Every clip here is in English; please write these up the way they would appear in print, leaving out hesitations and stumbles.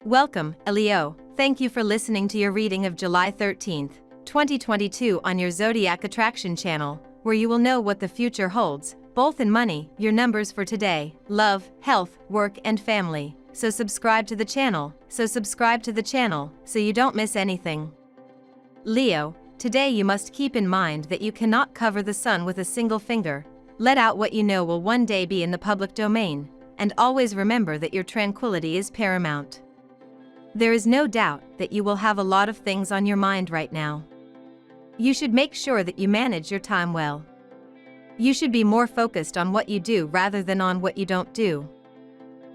Welcome, Leo. Thank you for listening to your reading of July 13th, 2022 on your Zodiac Attraction channel, where you will know what the future holds, both in money, your numbers for today, love, health, work and family. So subscribe to the channel so you don't miss anything. Leo, today you must keep in mind that you cannot cover the sun with a single finger. Let out what you know will one day be in the public domain, and always remember that your tranquility is paramount. There is no doubt that you will have a lot of things on your mind right now. You should make sure that you manage your time well. You should be more focused on what you do rather than on what you don't do.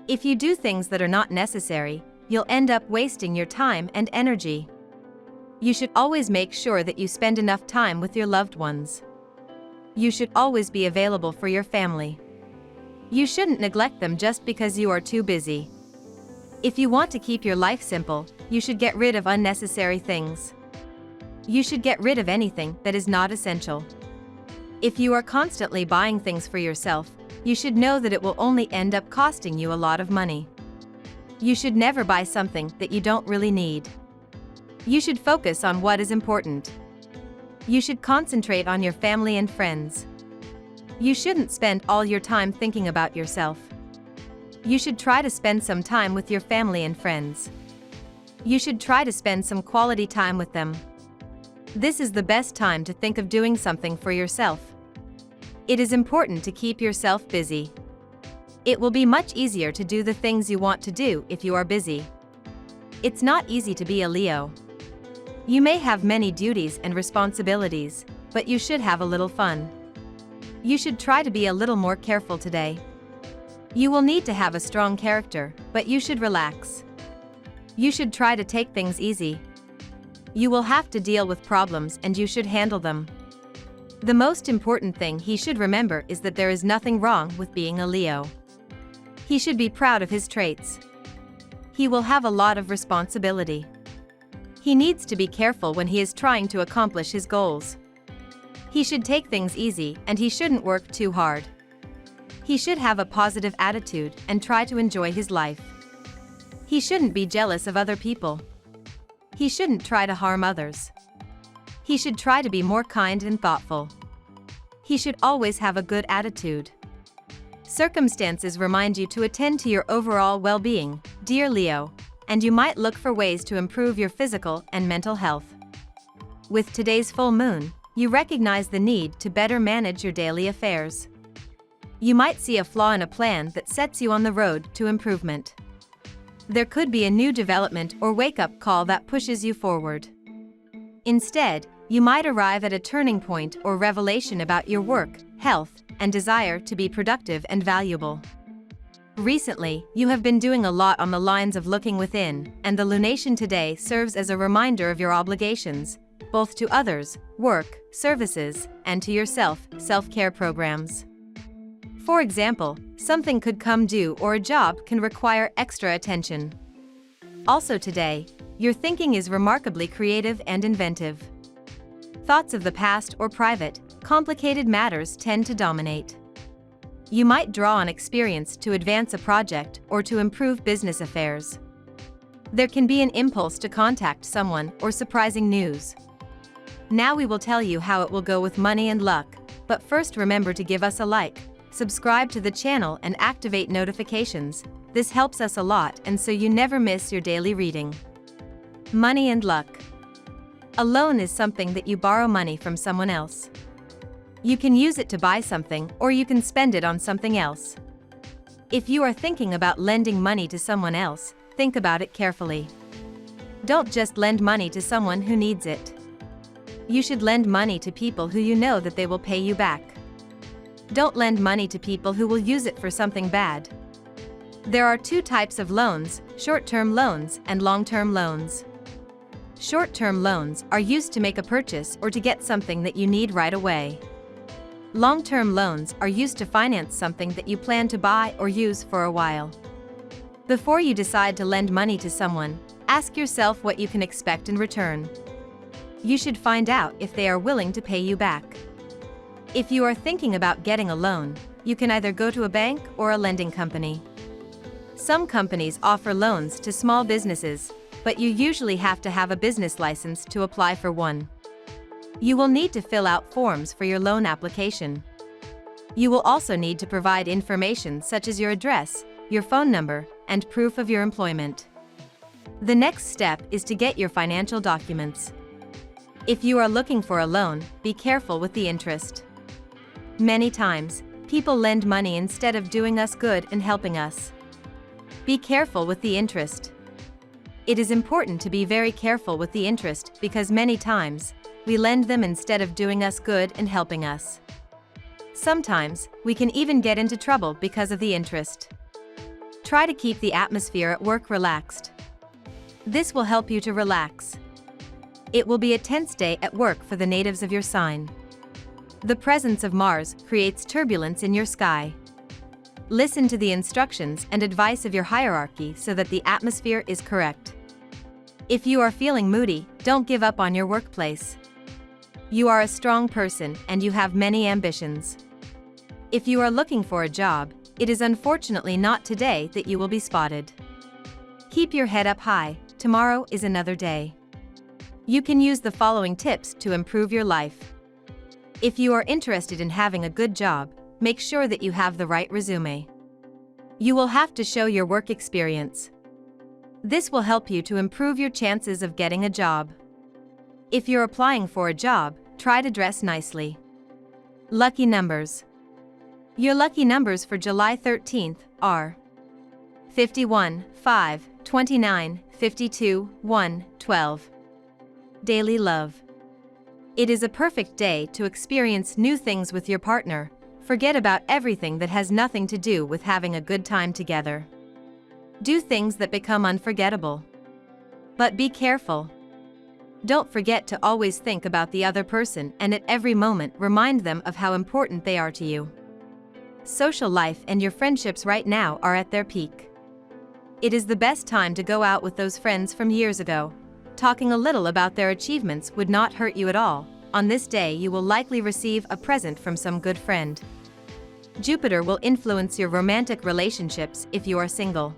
If you do things that are not necessary, you'll end up wasting your time and energy. You should always make sure that you spend enough time with your loved ones. You should always be available for your family. You shouldn't neglect them just because you are too busy. If you want to keep your life simple, you should get rid of unnecessary things. You should get rid of anything that is not essential. If you are constantly buying things for yourself, you should know that it will only end up costing you a lot of money. You should never buy something that you don't really need. You should focus on what is important. You should concentrate on your family and friends. You shouldn't spend all your time thinking about yourself. You should try to spend some time with your family and friends. You should try to spend some quality time with them. This is the best time to think of doing something for yourself. It is important to keep yourself busy. It will be much easier to do the things you want to do if you are busy. It's not easy to be a Leo. You may have many duties and responsibilities, but you should have a little fun. You should try to be a little more careful today. You will need to have a strong character, but you should relax. You should try to take things easy. You will have to deal with problems and you should handle them. The most important thing he should remember is that there is nothing wrong with being a Leo. He should be proud of his traits. He will have a lot of responsibility. He needs to be careful when he is trying to accomplish his goals. He should take things easy and he shouldn't work too hard. He should have a positive attitude and try to enjoy his life. He shouldn't be jealous of other people. He shouldn't try to harm others. He should try to be more kind and thoughtful. He should always have a good attitude. Circumstances remind you to attend to your overall well-being, dear Leo, and you might look for ways to improve your physical and mental health. With today's full moon, you recognize the need to better manage your daily affairs. You might see a flaw in a plan that sets you on the road to improvement. There could be a new development or wake-up call that pushes you forward. Instead, you might arrive at a turning point or revelation about your work, health, and desire to be productive and valuable. Recently, you have been doing a lot on the lines of looking within, and the lunation today serves as a reminder of your obligations, both to others, work, services, and to yourself, self-care programs. For example, something could come due or a job can require extra attention. Also today, your thinking is remarkably creative and inventive. Thoughts of the past or private, complicated matters tend to dominate. You might draw on experience to advance a project or to improve business affairs. There can be an impulse to contact someone or surprising news. Now we will tell you how it will go with money and luck, but first remember to give us a like. Subscribe to the channel and activate notifications. This helps us a lot and so you never miss your daily reading. Money and luck. A loan is something that you borrow money from someone else. You can use it to buy something or you can spend it on something else. If you are thinking about lending money to someone else, think about it carefully. Don't just lend money to someone who needs it. You should lend money to people who you know that they will pay you back. Don't lend money to people who will use it for something bad. There are two types of loans, short-term loans and long-term loans. Short-term loans are used to make a purchase or to get something that you need right away. Long-term loans are used to finance something that you plan to buy or use for a while. Before you decide to lend money to someone, ask yourself what you can expect in return. You should find out if they are willing to pay you back. If you are thinking about getting a loan, you can either go to a bank or a lending company. Some companies offer loans to small businesses, but you usually have to have a business license to apply for one. You will need to fill out forms for your loan application. You will also need to provide information such as your address, your phone number, and proof of your employment. The next step is to get your financial documents. If you are looking for a loan, be careful with the interest. Many times, people lend money instead of doing us good and helping us. Be careful with the interest. It is important to be very careful with the interest because many times, we lend them instead of doing us good and helping us. Sometimes, we can even get into trouble because of the interest. Try to keep the atmosphere at work relaxed. This will help you to relax. It will be a tense day at work for the natives of your sign. The presence of Mars creates turbulence in your sky. Listen to the instructions and advice of your hierarchy so that the atmosphere is correct. If you are feeling moody, don't give up on your workplace. You are a strong person and you have many ambitions. If you are looking for a job, it is unfortunately not today that you will be spotted. Keep your head up high, tomorrow is another day. You can use the following tips to improve your life. If you are interested in having a good job, make sure that you have the right resume. You will have to show your work experience. This will help you to improve your chances of getting a job. If you're applying for a job, try to dress nicely. Lucky numbers. Your lucky numbers for July 13th are 51, 5, 29, 52, 1, 12. Daily love. It is a perfect day to experience new things with your partner. Forget about everything that has nothing to do with having a good time together. Do things that become unforgettable. But be careful. Don't forget to always think about the other person and at every moment remind them of how important they are to you. Social life and your friendships right now are at their peak. It is the best time to go out with those friends from years ago. Talking a little about their achievements would not hurt you at all. On this day you will likely receive a present from some good friend. Jupiter will influence your romantic relationships if you are single.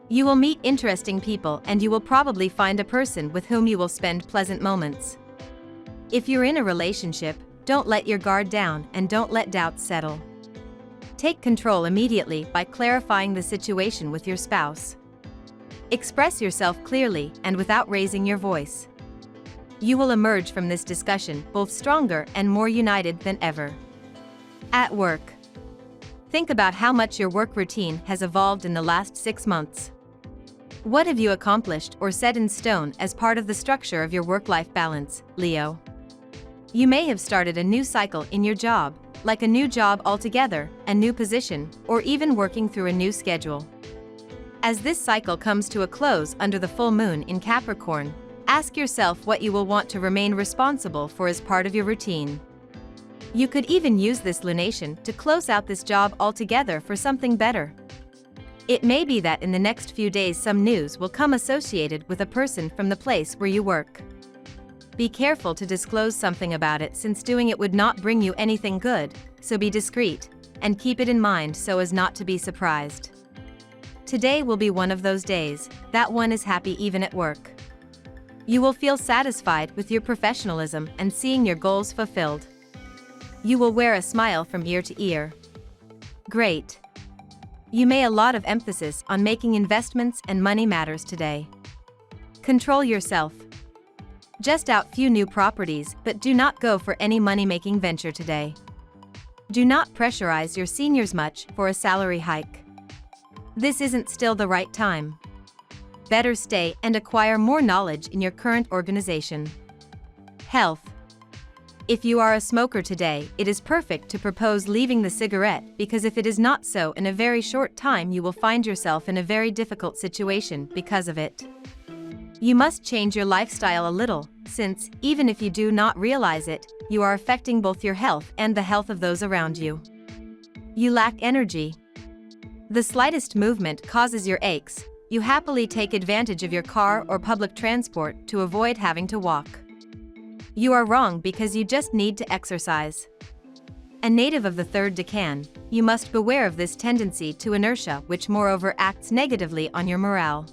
You will meet interesting people and you will probably find a person with whom you will spend pleasant moments. If you're in a relationship, don't let your guard down and don't let doubts settle. Take control immediately by clarifying the situation with your spouse. Express yourself clearly and without raising your voice. You will emerge from this discussion both stronger and more united than ever. At work. Think about how much your work routine has evolved in the last 6 months. What have you accomplished or set in stone as part of the structure of your work-life balance, Leo? You may have started a new cycle in your job, like a new job altogether, a new position, or even working through a new schedule. As this cycle comes to a close under the full moon in Capricorn, ask yourself what you will want to remain responsible for as part of your routine. You could even use this lunation to close out this job altogether for something better. It may be that in the next few days some news will come associated with a person from the place where you work. Be careful to disclose something about it since doing it would not bring you anything good, so be discreet, and keep it in mind so as not to be surprised. Today will be one of those days, that one is happy even at work. You will feel satisfied with your professionalism and seeing your goals fulfilled. You will wear a smile from ear to ear. Great. You may a lot of emphasis on making investments and money matters today. Control yourself. Just out few new properties, but do not go for any money-making venture today. Do not pressurize your seniors much for a salary hike. This isn't still the right time. Better stay and acquire more knowledge in your current organization. Health. If you are a smoker today, it is perfect to propose leaving the cigarette because if it is not so in a very short time you will find yourself in a very difficult situation because of it. You must change your lifestyle a little, since, even if you do not realize it, you are affecting both your health and the health of those around you. You lack energy. The slightest movement causes your aches. You happily take advantage of your car or public transport to avoid having to walk. You are wrong because you just need to exercise. A native of the third decan, you must beware of this tendency to inertia, which moreover acts negatively on your morale.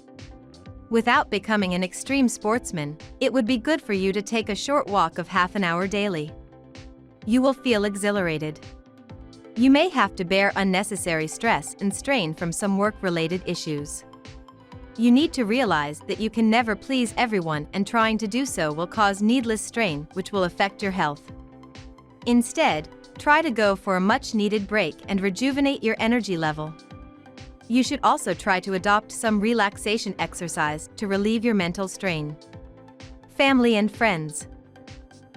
Without becoming an extreme sportsman, it would be good for you to take a short walk of half an hour daily. You will feel exhilarated. You may have to bear unnecessary stress and strain from some work-related issues. You need to realize that you can never please everyone, and trying to do so will cause needless strain, which will affect your health. Instead, try to go for a much-needed break and rejuvenate your energy level. You should also try to adopt some relaxation exercise to relieve your mental strain. Family and friends.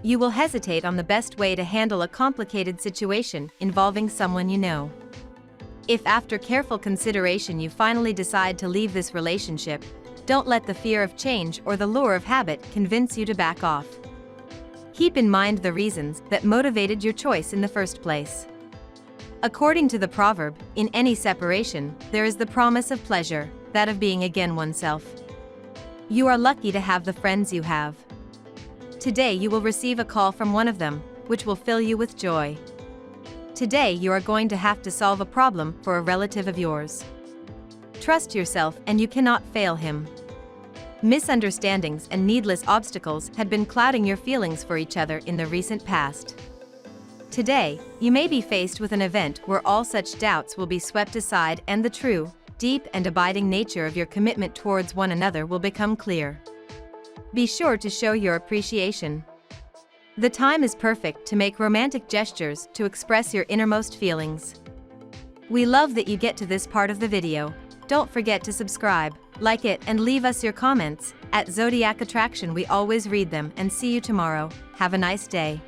You will hesitate on the best way to handle a complicated situation involving someone you know. If after careful consideration you finally decide to leave this relationship, don't let the fear of change or the lure of habit convince you to back off. Keep in mind the reasons that motivated your choice in the first place. According to the proverb, in any separation, there is the promise of pleasure, that of being again oneself. You are lucky to have the friends you have. Today you will receive a call from one of them, which will fill you with joy. Today you are going to have to solve a problem for a relative of yours. Trust yourself and you cannot fail him. Misunderstandings and needless obstacles had been clouding your feelings for each other in the recent past. Today, you may be faced with an event where all such doubts will be swept aside and the true, deep and abiding nature of your commitment towards one another will become clear. Be sure to show your appreciation. The time is perfect to make romantic gestures to express your innermost feelings. We love that you get to this part of the video. Don't forget to subscribe, like it, and leave us your comments. At Zodiac Attraction we always read them, and see you tomorrow. Have a nice day.